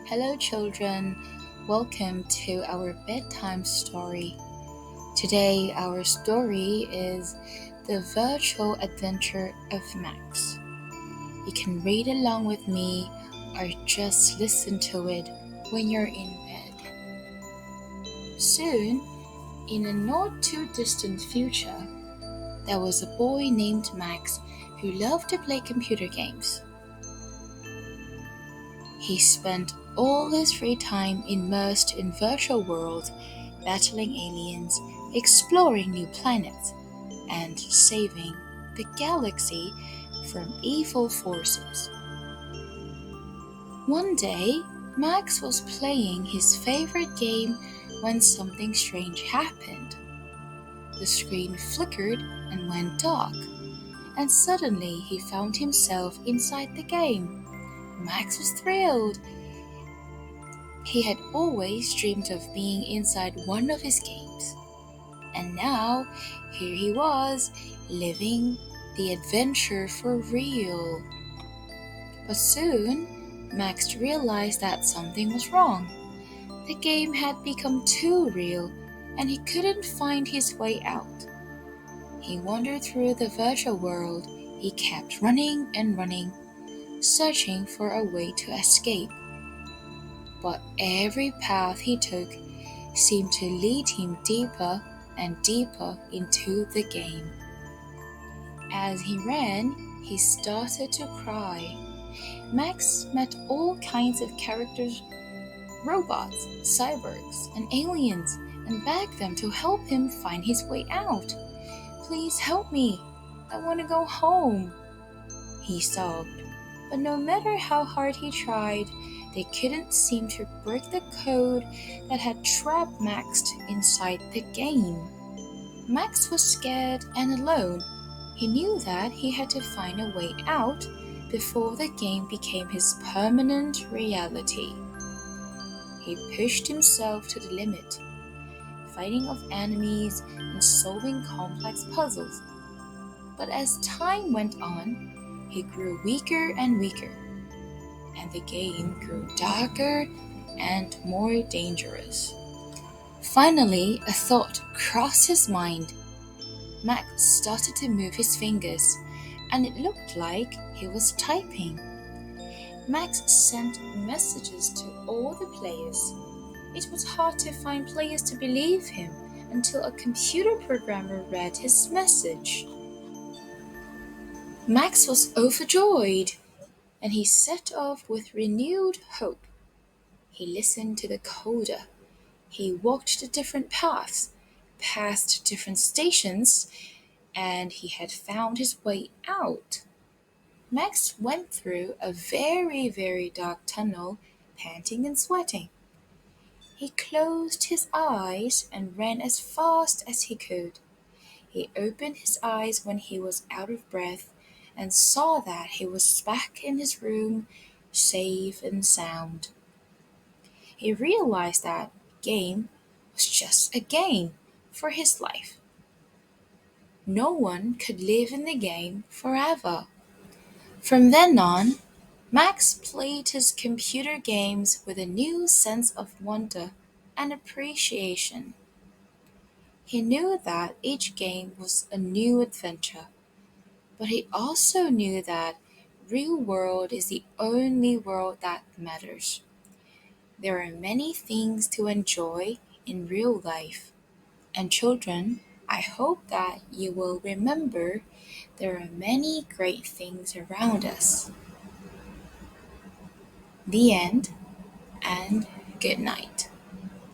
Hello, children. Welcome to our bedtime story. Today, our story is The Virtual Adventure of Max. You can read along with me or just listen to it when you're in bed. Soon, in a not too distant future, there was a boy named Max who loved to play computer games. He spent all his free time immersed in virtual worlds, battling aliens, exploring new planets, and saving the galaxy from evil forces. One day, Max was playing his favorite game when something strange happened. The screen flickered and went dark, and suddenly he found himself inside the game. Max was thrilled. He had always dreamed of being inside one of his games. And now, here he was, living the adventure for real. But soon, Max realized that something was wrong. The game had become too real, and he couldn't find his way out. He wandered through the virtual world. He kept running and running, searching for a way to escape. But every path he took seemed to lead him deeper and deeper into the game. As he ran, he started to cry. Max met all kinds of characters, robots, cyborgs, and aliens, and begged them to help him find his way out. "Please help me. I want to go home," he sobbed. But no matter how hard he tried, they couldn't seem to break the code that had trapped Max inside the game. Max was scared and alone. He knew that he had to find a way out before the game became his permanent reality. He pushed himself to the limit, fighting off enemies and solving complex puzzles. But as time went on, he grew weaker and weaker, and the game grew darker and more dangerous. Finally, a thought crossed his mind. Max started to move his fingers, and it looked like he was typing. Max sent messages to all the players. It was hard to find players to believe him until a computer programmer read his message. Max was overjoyed, and he set off with renewed hope. He listened to the coder. He walked the different paths, passed different stations, and he had found his way out. Max went through a very, very dark tunnel, panting and sweating. He closed his eyes and ran as fast as he could. He opened his eyes when he was out of breath and saw that he was back in his room, safe and sound. He realized that game was just a game for his life. No one could live in the game forever. From then on, Max played his computer games with a new sense of wonder and appreciation. He knew that each game was a new adventure, but he also knew that real world is the only world that matters. There are many things to enjoy in real life. And children, I hope that you will remember there are many great things around us. The end, and good night.